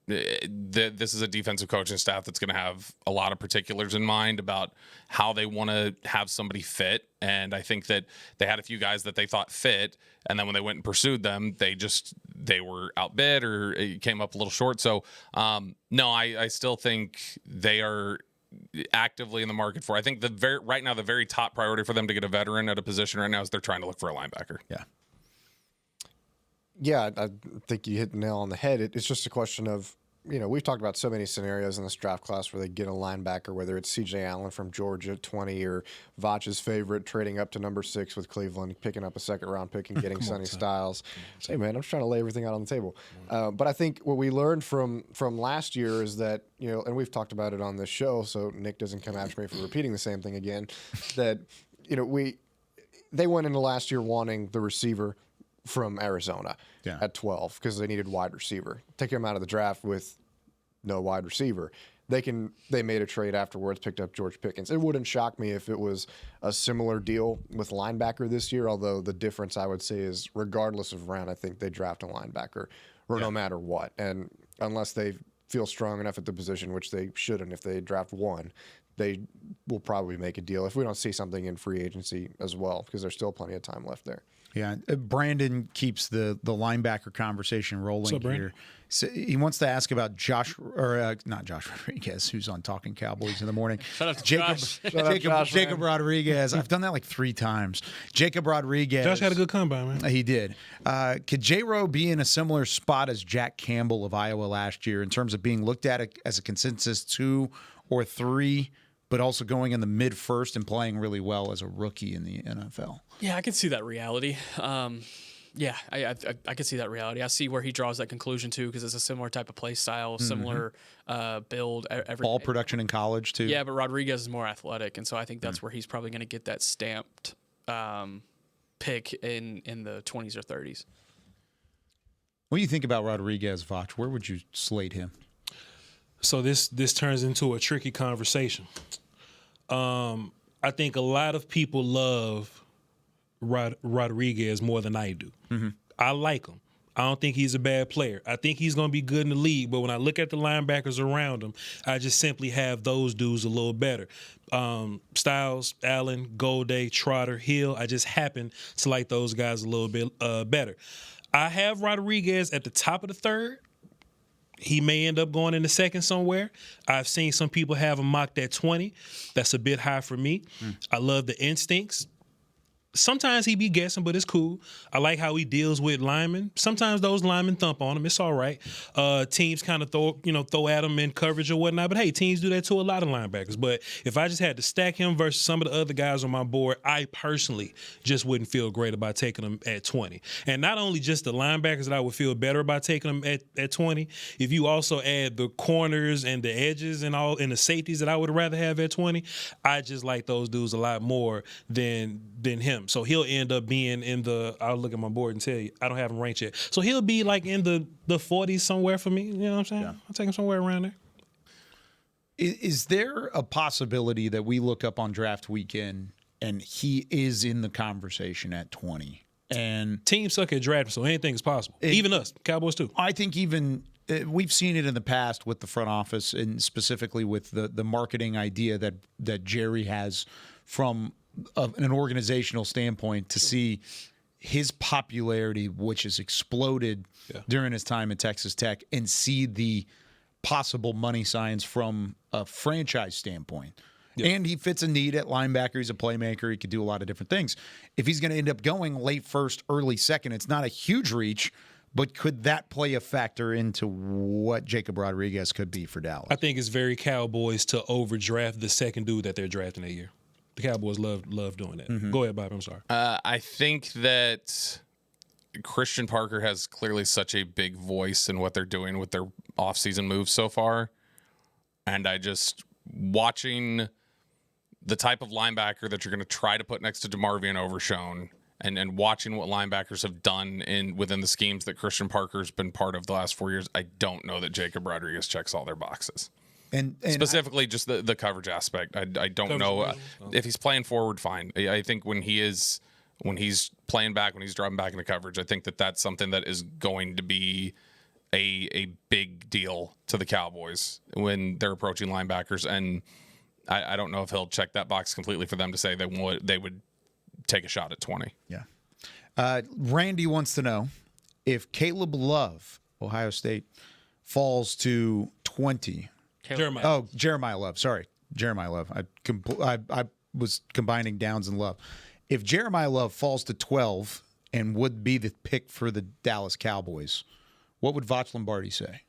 this is a defensive coaching staff that's going to have a lot of particulars in mind about how they want to have somebody fit. And I think that they had a few guys that they thought fit, and then when they went and pursued them, they were outbid or it came up a little short. So no, I still think they are actively in the market for. I think right now the very top priority for them to get a veteran at a position right now is they're trying to look for a linebacker. Yeah. Yeah, I think you hit the nail on the head. It's just a question of, we've talked about so many scenarios in this draft class where they get a linebacker, whether it's C.J. Allen from Georgia at 20 or Vach's favorite trading up to number 6 with Cleveland, picking up a second-round pick and getting Sonny Styles. Hey, man, I'm just trying to lay everything out on the table. But I think what we learned from last year is that, and we've talked about it on this show, so Nick doesn't come after me for repeating the same thing again, that, they went into last year wanting the receiver from Arizona at 12 because they needed wide receiver. Take him out of the draft with no wide receiver. They made a trade afterwards, picked up George Perkins. It wouldn't shock me if it was a similar deal with linebacker this year, although the difference I would say is regardless of round, I think they draft a linebacker or no matter what. And unless they feel strong enough at the position, which they shouldn't if they draft one, they will probably make a deal if we don't see something in free agency as well, because there's still plenty of time left there. Yeah, Brandon keeps the linebacker conversation rolling here. So he wants to ask about not Josh Rodriguez, who's on Talking Cowboys in the morning. Shut up, Jacob Rodriguez. I've done that like 3 times. Jacob Rodriguez. Josh had a good combine, man. He did. Could J-Ro be in a similar spot as Jack Campbell of Iowa last year in terms of being looked at as a consensus 2 or 3, but also going in the mid-first and playing really well as a rookie in the NFL? Yeah, I can see that reality. Yeah, I can see that reality. I see where he draws that conclusion too, because it's a similar type of play style, similar build. Ball production in college too. Yeah, but Rodriguez is more athletic, and so I think that's where he's probably going to get that stamped pick in the 20s or 30s. What do you think about Rodriguez, Vach? Where would you slate him? So this turns into a tricky conversation. I think a lot of people love Rodriguez more than I do. Mm-hmm. I like him. I don't think he's a bad player. I think he's going to be good in the league, but when I look at the linebackers around him, I just simply have those dudes a little better. Styles, Allen, Golday, Trotter, Hill, I just happen to like those guys a little bit better. I have Rodriguez at the top of the 3rd. He may end up going in the 2nd somewhere. I've seen some people have him mocked at 20. That's a bit high for me. I love the instincts. Sometimes he be guessing, but it's cool. I like how he deals with linemen. Sometimes those linemen thump on him. It's all right. Teams kind of throw at him in coverage or whatnot. But hey, teams do that to a lot of linebackers. But if I just had to stack him versus some of the other guys on my board, I personally just wouldn't feel great about taking him at 20. And not only just the linebackers that I would feel better about taking them at 20. If you also add the corners and the edges and the safeties that I would rather have at 20, I just like those dudes a lot more than him. So he'll end up being I'll look at my board and tell you, I don't have him ranked yet. So he'll be like in the 40s somewhere for me. You know what I'm saying? Yeah. I'll take him somewhere around there. Is there a possibility that we look up on draft weekend and he is in the conversation at 20? And teams suck at drafting, so anything is possible. Even us, Cowboys too. I think we've seen it in the past with the front office and specifically with the marketing idea that Jerry has from an organizational standpoint to see his popularity, which has exploded during his time at Texas Tech, and see the possible money signs from a franchise standpoint. Yeah. And he fits a need at linebacker. He's a playmaker. He could do a lot of different things. If he's going to end up going late 1st, early 2nd, it's not a huge reach, but could that play a factor into what Jacob Rodriguez could be for Dallas? I think it's very Cowboys to overdraft the second dude that they're drafting that year. The Cowboys love doing that. Mm-hmm. Go ahead, Bob. I'm sorry. I think that Christian Parker has clearly such a big voice in what they're doing with their offseason moves so far. And I just watching the type of linebacker that you're going to try to put next to DeMarvion Overshown and watching what linebackers have done within the schemes that Christian Parker's been part of the last 4 years, I don't know that Jacob Rodriguez checks all their boxes. And specifically just the coverage aspect. I don't know if he's playing forward, fine. I think when he's playing back, when he's dropping back into coverage, I think that's something that is going to be a big deal to the Cowboys when they're approaching linebackers, and I don't know if he'll check that box completely for them to say they would take a shot at 20. Yeah. Randy wants to know if Caleb Love, Ohio State, falls to 20. Jeremiah Love. Sorry, Jeremiah Love. I was combining Downs and Love. If Jeremiah Love falls to 12 and would be the pick for the Dallas Cowboys, what would Voch Lombardi say?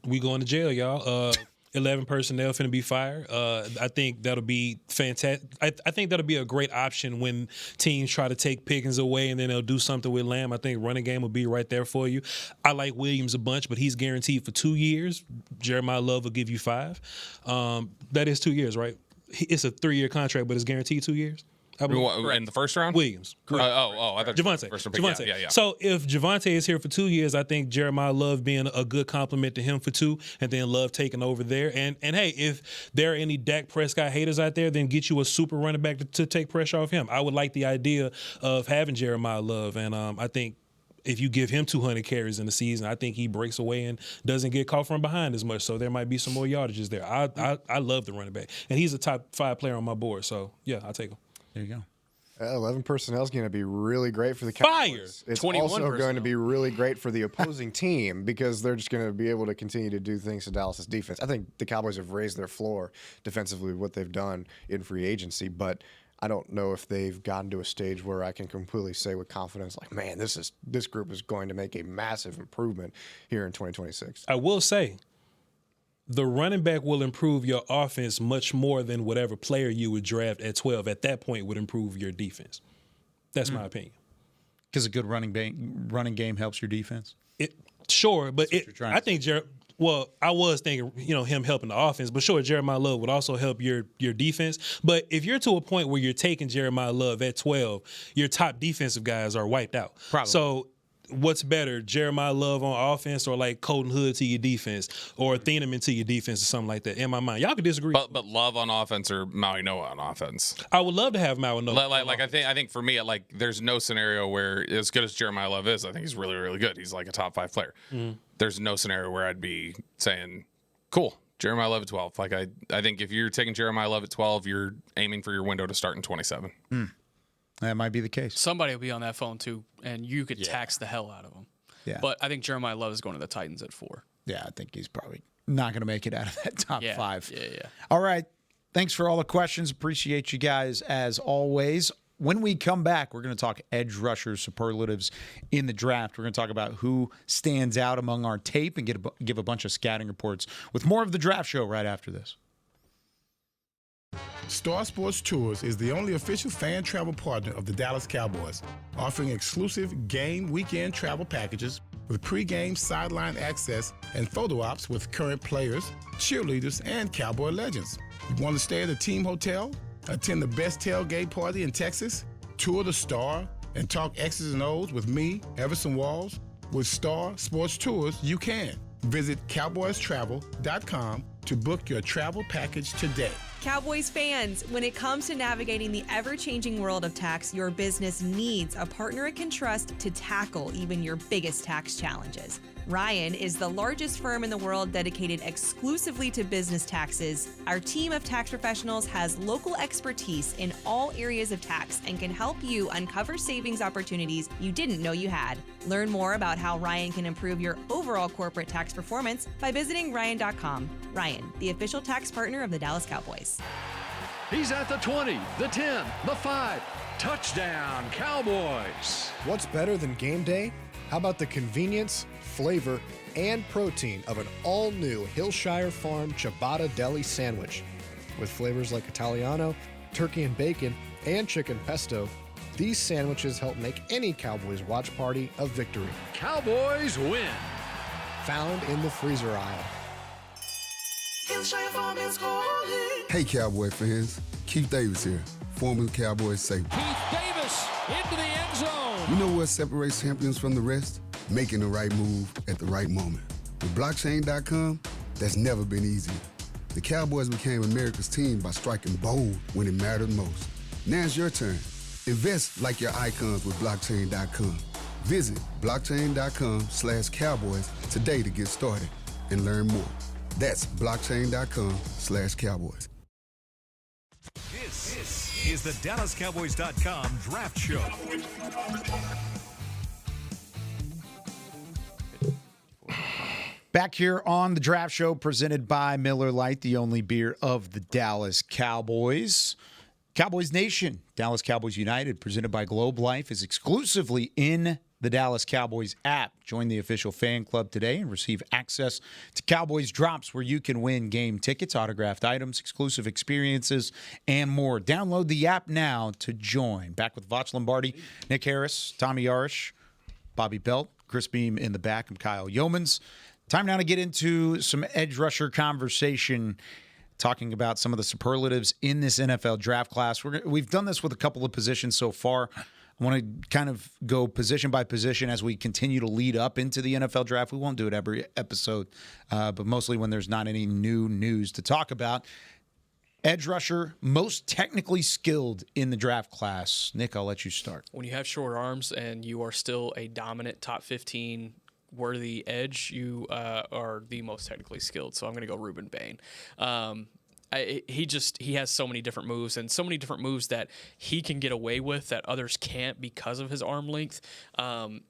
We going to jail, y'all. 11 personnel finna be fired. I think that'll be fantastic. I think that'll be a great option when teams try to take Perkins away and then they'll do something with Lamb. I think running game will be right there for you. I like Williams a bunch, but he's guaranteed for 2 years. Jeremiah Love will give you 5. That is 2 years, right? It's a 3-year contract, but it's guaranteed 2 years. In the first round? Williams. Correct. I thought Javonte. Yeah. So if Javonte is here for 2 years, I think Jeremiah Love being a good compliment to him for 2, and then Love taking over there. And hey, if there are any Dak Prescott haters out there, then get you a super running back to take pressure off him. I would like the idea of having Jeremiah Love, and I think if you give him 200 carries in the season, I think he breaks away and doesn't get caught from behind as much. So there might be some more yardages there. I love the running back, and he's a top 5 player on my board. So yeah, I'll take him. There you go. 11 personnel is going to be really great for the Cowboys. It's also going to be really great for the opposing team because they're just going to be able to continue to do things to Dallas's defense. I think the Cowboys have raised their floor defensively with what they've done in free agency, but I don't know if they've gotten to a stage where I can completely say with confidence, like, man, this group is going to make a massive improvement here in 2026. I will say, the running back will improve your offense much more than whatever player you would draft at 12 at that point would improve your defense. That's my opinion. Because a good running game helps your defense? Sure, but I think I was thinking, him helping the offense, but sure, Jeremiah Love would also help your defense. But if you're to a point where you're taking Jeremiah Love at 12, your top defensive guys are wiped out. Probably. So what's better, Jeremiah Love on offense or like Colton Hood to your defense or Thieneman to your defense or something like that? In my mind, y'all could disagree. But Love on offense or Maui Noah on offense? I would love to have Maui Noah. I think for me, there's no scenario where, as good as Jeremiah Love is, I think he's really, really good. He's like a top 5 player. There's no scenario where I'd be saying, cool, Jeremiah Love at 12. I think if you're taking Jeremiah Love at 12, you're aiming for your window to start in 27. That might be the case. Somebody will be on that phone too, and you could tax the hell out of him. Yeah. But I think Jeremiah Love is going to the Titans at 4. Yeah, I think he's probably not going to make it out of that top 5. Yeah. All right. Thanks for all the questions. Appreciate you guys as always. When we come back, we're going to talk edge rushers, superlatives in the draft. We're going to talk about who stands out among our tape and give a bunch of scouting reports with more of the draft show right after this. Star Sports Tours is the only official fan travel partner of the Dallas Cowboys, offering exclusive game weekend travel packages with pregame sideline access and photo ops with current players, cheerleaders, and Cowboy legends. You want to stay at a team hotel, attend the best tailgate party in Texas, tour the Star, and talk X's and O's with me, Everson Walls? With Star Sports Tours, you can. Visit cowboystravel.com to book your travel package today. Cowboys fans, when it comes to navigating the ever-changing world of tax, your business needs a partner it can trust to tackle even your biggest tax challenges. Ryan is the largest firm in the world dedicated exclusively to business taxes. Our team of tax professionals has local expertise in all areas of tax and can help you uncover savings opportunities you didn't know you had. Learn more about how Ryan can improve your overall corporate tax performance by visiting Ryan.com. Ryan, the official tax partner of the Dallas Cowboys. He's at the 20, the 10, the 5. Touchdown, Cowboys. What's better than game day? How about the convenience, flavor, and protein of an all-new Hillshire Farm ciabatta deli sandwich? With flavors like Italiano, turkey and bacon, and chicken pesto, these sandwiches help make any Cowboys watch party a victory. Cowboys win. Found in the freezer aisle. Hillshire Farm is calling. Hey, Cowboy fans. Keith Davis here, former Cowboys safety. Keith Davis into the end zone. You know what separates champions from the rest? Making the right move at the right moment. With blockchain.com, that's never been easier. The Cowboys became America's team by striking bold when it mattered most. Now it's your turn. Invest like your icons with blockchain.com. Visit blockchain.com/cowboys today to get started and learn more. That's blockchain.com/cowboys. This is the DallasCowboys.com Draft Show. Back here on the Draft Show, presented by Miller Lite, the only beer of the Dallas Cowboys. Cowboys Nation, Dallas Cowboys United, presented by Globe Life, is exclusively in the Dallas Cowboys app. Join the official fan club today and receive access to Cowboys Drops, where you can win game tickets, autographed items, exclusive experiences, and more. Download the app now to join. Back with Voch Lombardi, Nick Harris, Tommy Yarish, Bobby Belt, Chris Beam in the back, and Kyle Yeomans. Time now to get into some edge rusher conversation, talking about some of the superlatives in this NFL draft class. We've done this with a couple of positions so far. I want to kind of go position by position as we continue to lead up into the NFL draft. We won't do it every episode, but mostly when there's not any new news to talk about. Edge rusher, most technically skilled in the draft class. Nick, I'll let you start. When you have short arms and you are still a dominant top 15 worthy edge, you are the most technically skilled. So I'm going to go Ruben Bain. He has so many different moves, and so many different moves that he can get away with that others can't because of his arm length.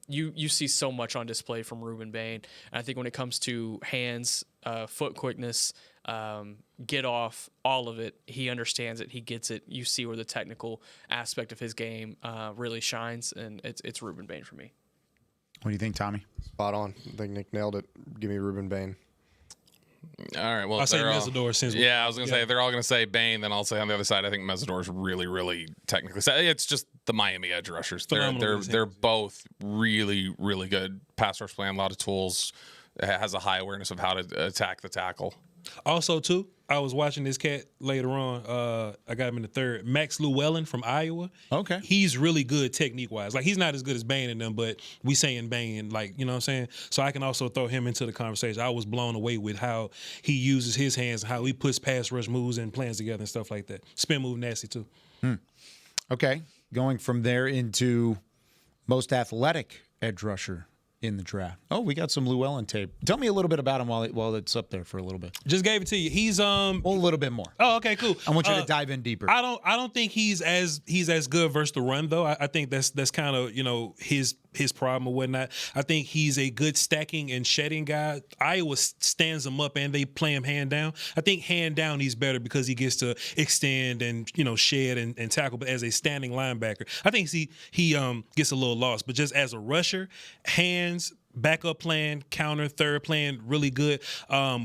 You see so much on display from Ruben Bain. And I think when it comes to hands, foot quickness, get off, all of it, he understands it. He gets it. You see where the technical aspect of his game really shines, and it's Ruben Bain for me. What do you think, Tommy? Spot on. I think Nick nailed it. Give me Ruben Bain. All right. Well, I say Mesidor since I was going to say they're all going to say Bain. Then I'll say on the other side, I think Mesidor is really, really technically. It's just the Miami edge rushers. They're both really, really good pass rush plan. A lot of tools. Has a high awareness of how to attack the tackle. Also, too, I was watching this cat later on. I got him in the third. Max Llewellyn from Iowa. Okay. He's really good technique-wise. Like, he's not as good as Bain in them, but we saying Bain, like, you know what I'm saying? So I can also throw him into the conversation. I was blown away with how he uses his hands, how he puts pass rush moves and plans together and stuff like that. Spin move nasty, too. Okay. Going from there into most athletic edge rusher in the draft. Oh, we got some Llewellyn tape. Tell me a little bit about him while it's up there for a little bit. Just gave it to you. He's a little bit more. Oh, okay, cool. I want you to dive in deeper. I don't think he's as good versus the run though. I think that's kind of his problem or whatnot. I think he's a good stacking and shedding guy. Iowa stands him up and they play him hand down. I think hand down he's better because he gets to extend and shed and tackle. But as a standing linebacker, I think he gets a little lost. But just as a rusher, hands, backup plan, counter, third plan, really good.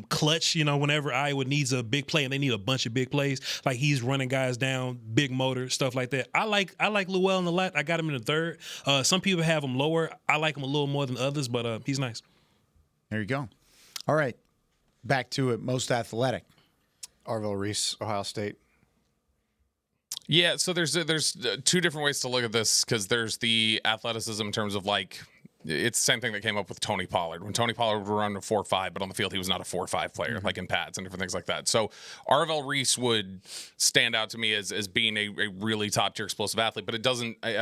Clutch, whenever Iowa needs a big play and they need a bunch of big plays, like he's running guys down, big motor, stuff like that. I like Llewellyn a lot. I got him in the third. Some people have him lower. I like him a little more than others, but he's nice. There you go. All right. Back to it. Most athletic. Arvell Reese, Ohio State. Yeah, so there's two different ways to look at this because there's the athleticism in terms of like it's the same thing that came up with Tony Pollard. When Tony Pollard would run a 4.5, but on the field he was not a 4.5 player, like in pads and different things like that. So Arvell Reese would stand out to me as being a really top-tier explosive athlete, but I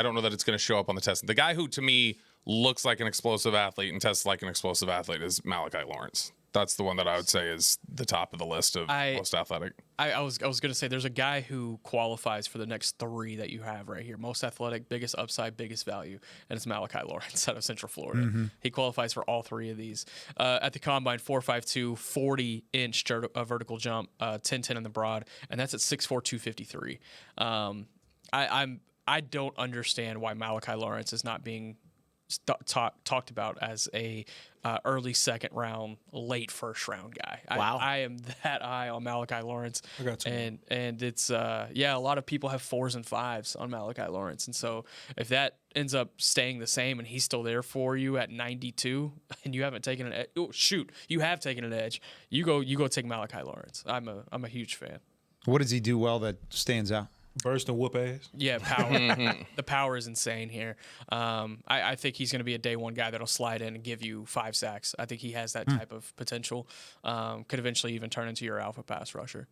don't know that it's going to show up on the test. The guy who, to me, looks like an explosive athlete and tests like an explosive athlete is Malachi Lawrence. That's the one that I would say is the top of the list of most athletic. I was going to say there's a guy who qualifies for the next three that you have right here. Most athletic, biggest upside, biggest value, and it's Malachi Lawrence out of Central Florida. Mm-hmm. He qualifies for all three of these. At the combine, 4.52, 40-inch vertical jump, 10.10 in the broad, and that's at 6'4", 253. I don't understand why Malachi Lawrence is not being talked about as a early second round, late first round guy. Wow. I am that high on Malachi Lawrence. I got you. And it's a lot of people have 4s and 5s on Malachi Lawrence. And so if that ends up staying the same and he's still there for you at 92 and you haven't taken an edge, you have taken an edge. You go take Malachi Lawrence. I'm a huge fan. What does he do well that stands out? Burst and whoop ass. Yeah, power. The power is insane here. I think he's going to be a day one guy that'll slide in and give you 5 sacks. I think he has that type of potential. Could eventually even turn into your alpha pass rusher.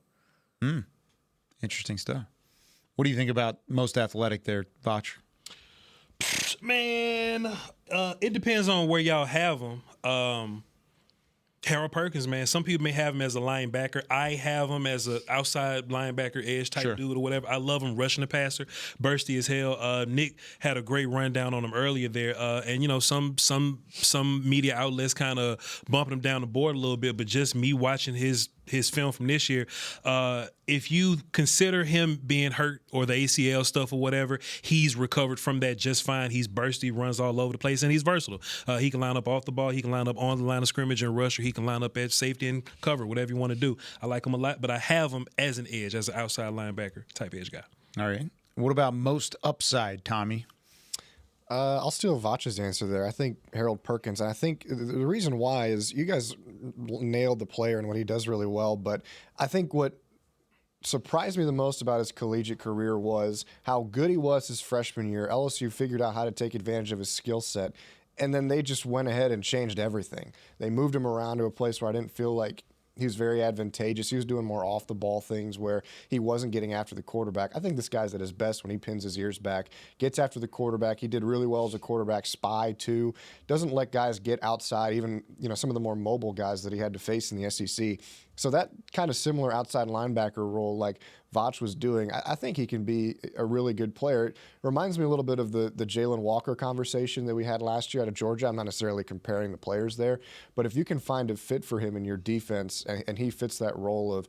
Interesting stuff. What do you think about most athletic there, Voch? Man, it depends on where y'all have him. Harold Perkins, man. Some people may have him as a linebacker. I have him as an outside linebacker, edge type dude or whatever. I love him rushing the passer, bursty as hell. Nick had a great rundown on him earlier there, and you know some media outlets kind of bumping him down the board a little bit. But just me watching his film from this year, if you consider him being hurt or the ACL stuff or whatever, he's recovered from that just fine. He's bursty, runs all over the place, and he's versatile. He can line up off the ball. He can line up on the line of scrimmage and rush, or he can line up at safety and cover, whatever you want to do. I like him a lot, but I have him as an edge, as an outside linebacker type edge guy. All right. What about most upside, Tommy? I'll steal Vach's answer there. I think Harold Perkins. And I think the reason why is you guys nailed the player and what he does really well. But I think what surprised me the most about his collegiate career was how good he was his freshman year. LSU figured out how to take advantage of his skill set. And then they just went ahead and changed everything. They moved him around to a place where I didn't feel like he was very advantageous. He was doing more off-the-ball things where he wasn't getting after the quarterback. I think this guy's at his best when he pins his ears back, gets after the quarterback. He did really well as a quarterback spy, too. Doesn't let guys get outside, even some of the more mobile guys that he had to face in the SEC. So that kind of similar outside linebacker role like Vach was doing, I think he can be a really good player. It reminds me a little bit of the Jaylen Walker conversation that we had last year out of Georgia. I'm not necessarily comparing the players there, but if you can find a fit for him in your defense and he fits that role of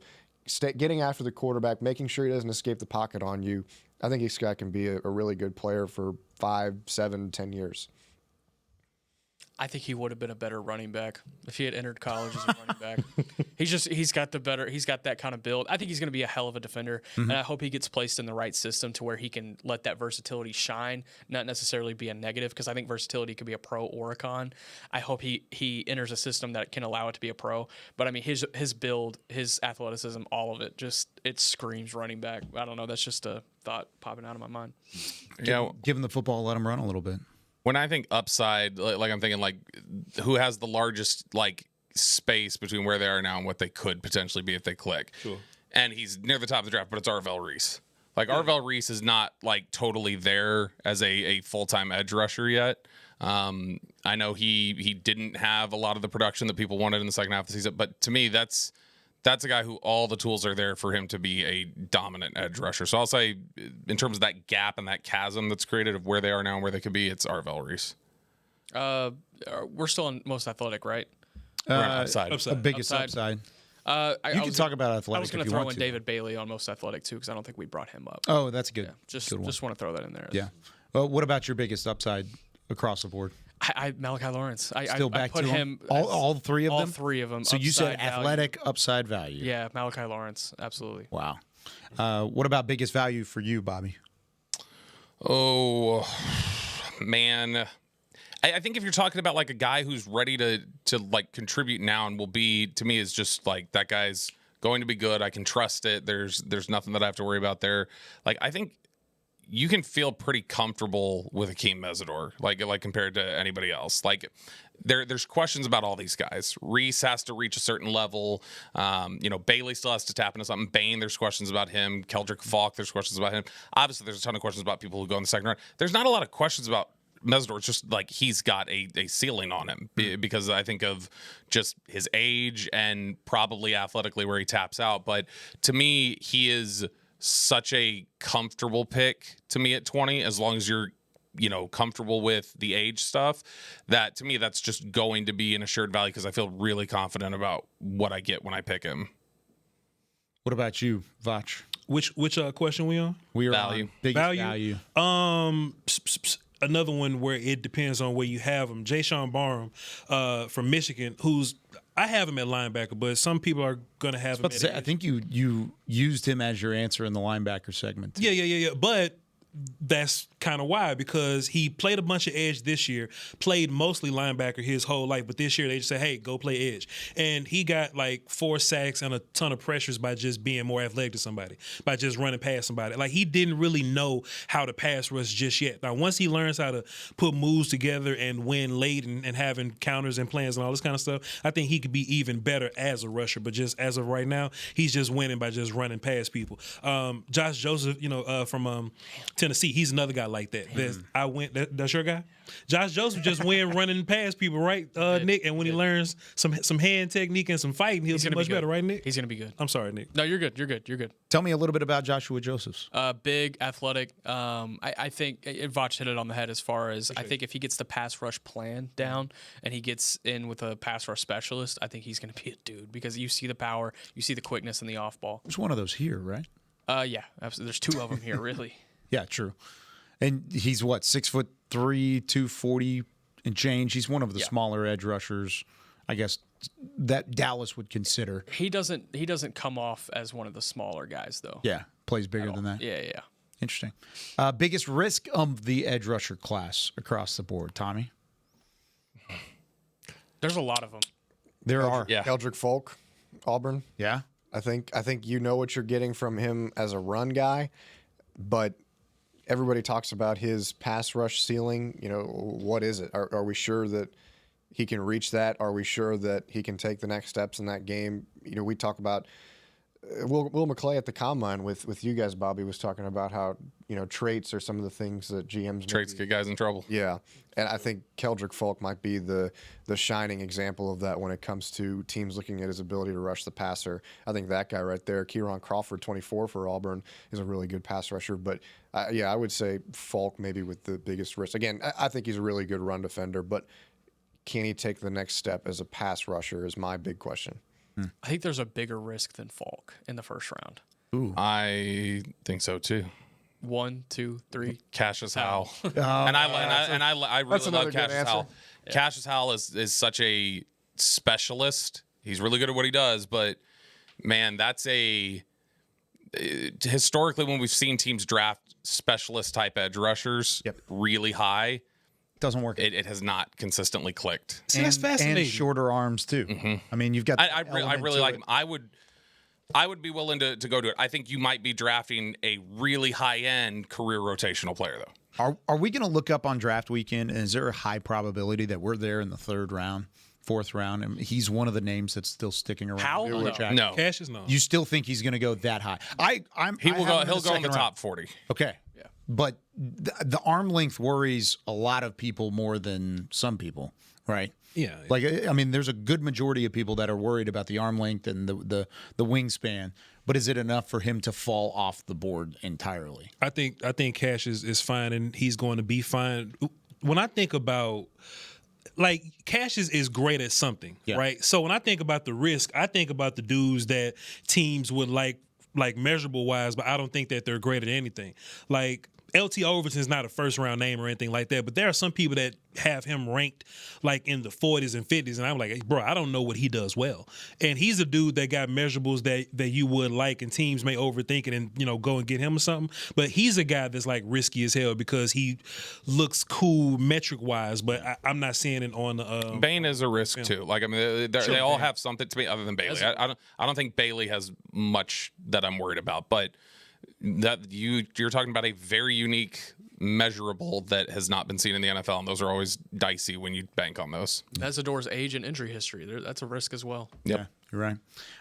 getting after the quarterback, making sure he doesn't escape the pocket on you, I think this guy can be a really good player for 5, 7, 10 years. I think he would have been a better running back if he had entered college as a running back. He's got that kind of build. I think he's going to be a hell of a defender, and I hope he gets placed in the right system to where he can let that versatility shine, not necessarily be a negative, because I think versatility could be a pro or a con. I hope he enters a system that can allow it to be a pro. But I mean, his build, his athleticism, all of it, it screams running back. I don't know. That's just a thought popping out of my mind. Give him the football, let him run a little bit. When I think upside, like I'm thinking like who has the largest like space between where they are now and what they could potentially be if they click. Sure. And he's near the top of the draft, but it's Arvell Reese. Like Arvell Reese is not like totally there as a full-time edge rusher yet. I know he didn't have a lot of the production that people wanted in the second half of the season, but to me that's a guy who all the tools are there for him to be a dominant edge rusher. So I'll say in terms of that gap and that chasm that's created of where they are now and where they could be, it's Arvell Reese. We're still in most athletic, right? Upside. Biggest upside. You can talk about athletic. I was going to throw in David Bailey on most athletic too, because I don't think we brought him up. Oh, that's good. Yeah, just want to throw that in there. Yeah. Well, what about your biggest upside across the board? Malachi Lawrence. I put him all three of them. All three of them. So you said athletic upside value. Yeah, Malachi Lawrence, absolutely. Wow. What about biggest value for you, Bobby? Oh man, I think if you're talking about like a guy who's ready to like contribute now and will be, to me, is just like that guy's going to be good. I can trust it. There's nothing that I have to worry about there. Like I think you can feel pretty comfortable with Akeem Mesidor, like compared to anybody else. Like there's questions about all these guys. Reese has to reach a certain level. Bailey still has to tap into something. Bain, there's questions about him. Keldrick Falk, there's questions about him. Obviously, there's a ton of questions about people who go in the second round. There's not a lot of questions about Mesidor. It's just like he's got a ceiling on him because I think of just his age and probably athletically where he taps out. But to me, he is such a comfortable pick to me at 20, as long as you're comfortable with the age stuff. That to me, that's just going to be an assured value because I feel really confident about what I get when I pick him. What about you, Vach? Which question we on? We are value. On biggest value. Another one where it depends on where you have him. Jaysean Barham from Michigan, who's I have him at linebacker, but some people are going to have him at I think you used him as your answer in the linebacker segment. Yeah. But that's kind of why, because he played a bunch of edge this year, played mostly linebacker his whole life, but this year they just say, hey, go play edge. And he got like 4 sacks and a ton of pressures by just being more athletic to somebody, by just running past somebody. Like he didn't really know how to pass rush just yet. Now, once he learns how to put moves together and win late and having counters and plans and all this kind of stuff, I think he could be even better as a rusher. But just as of right now, he's just winning by just running past people. Josh Joseph, from Tennessee. He's another guy like that. That's your guy. Josh Joseph just went running past people, right, Nick? And when he learns some hand technique and some fighting, he'll be much better, right, Nick? He's gonna be good. I'm sorry, Nick. No, you're good. You're good. You're good. Tell me a little bit about Joshua Josephs. Big, athletic. I think Vach hit it on the head as far as I think if he gets the pass rush plan down and he gets in with a pass rush specialist, I think he's going to be a dude because you see the power, you see the quickness in the off ball. There's one of those here, right? Yeah, absolutely. There's two of them here, really. Yeah, true. And he's what, 6'3", 240 and change. He's one of the smaller edge rushers, I guess, that Dallas would consider. He doesn't come off as one of the smaller guys though. Yeah, plays bigger than that. Yeah. Interesting. Biggest risk of the edge rusher class across the board, Tommy? There's a lot of them. There are. Yeah. Keldrick Folk, Auburn. Yeah. I think you know what you're getting from him as a run guy, but everybody talks about his pass rush ceiling. You know, what is it? Are we sure that he can reach that? Are we sure that he can take the next steps in that game? You know, we talk about Will McClay at the combine with you guys. Bobby was talking about how, you know, traits are some of the things that GMs Traits get guys in trouble. Yeah, and I think Keldrick Folk might be the shining example of that when it comes to teams looking at his ability to rush the passer. I think that guy right there, Kieran Crawford, 24 for Auburn, is a really good pass rusher. But I would say Folk maybe with the biggest risk. Again, I think he's a really good run defender, but can he take the next step as a pass rusher is my big question. I think there's a bigger risk than Falk in the first round. Ooh. I think so too. 1, 2, 3. Cassius Howell. I really love Cassius Howell. Yeah. Cassius Howell is such a specialist. He's really good at what he does, but man, that's historically when we've seen teams draft specialist type edge rushers really high, doesn't work. It has not consistently clicked. See, that's fascinating. And shorter arms too. Mm-hmm. I mean, you've got. I really like him. I would be willing to go to it. I think you might be drafting a really high end career rotational player though. Are we going to look up on draft weekend? And is there a high probability that we're there in the third round, fourth round? I mean, he's one of the names that's still sticking around. How? No. Cassius, no. You still think he's going to go that high? He'll go in the top 40. Okay. Yeah. But the arm length worries a lot of people more than some people, right? Yeah. Like, I mean, there's a good majority of people that are worried about the arm length and the wingspan. But is it enough for him to fall off the board entirely? I think Cash is fine, and he's going to be fine. When I think about, like, Cash is great at something, right? So when I think about the risk, I think about the dudes that teams would like measurable wise, but I don't think that they're great at anything. Like, LT Overton's not a first round name or anything like that, but there are some people that have him ranked like in the 40s and 50s, and I'm like, hey, bro, I don't know what he does well. And he's a dude that got measurables that you would like, and teams may overthink it and, you know, go and get him or something. But he's a guy that's like risky as hell because he looks cool metric wise, but I'm not seeing it on the. Bain is a risk too. Like, I mean, they all have something to me other than Bailey. I don't think Bailey has much that I'm worried about, but. That you're talking about a very unique measurable that has not been seen in the NFL, and those are always dicey when you bank on those. Mesidor's age and injury history, that's a risk as well. Yep. Yeah, you're right.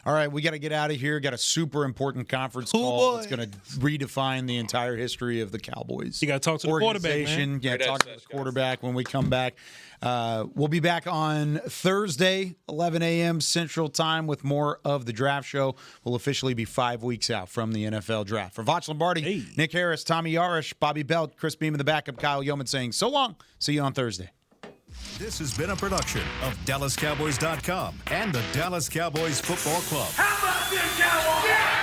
All right, we got to get out of here. Got a super important conference call that's going to redefine the entire history of the Cowboys. You got to talk to the quarterback, man. Yeah, talk to the quarterback when we come back. We'll be back on Thursday, 11 a.m. Central Time with more of the draft show. We'll officially be 5 weeks out from the NFL draft. For Vach Lombardi, Nick Harris, Tommy Yarish, Bobby Belt, Chris Beam in the backup, Kyle Yeoman saying so long. See you on Thursday. This has been a production of DallasCowboys.com and the Dallas Cowboys Football Club. How about this, Cowboys? Yeah!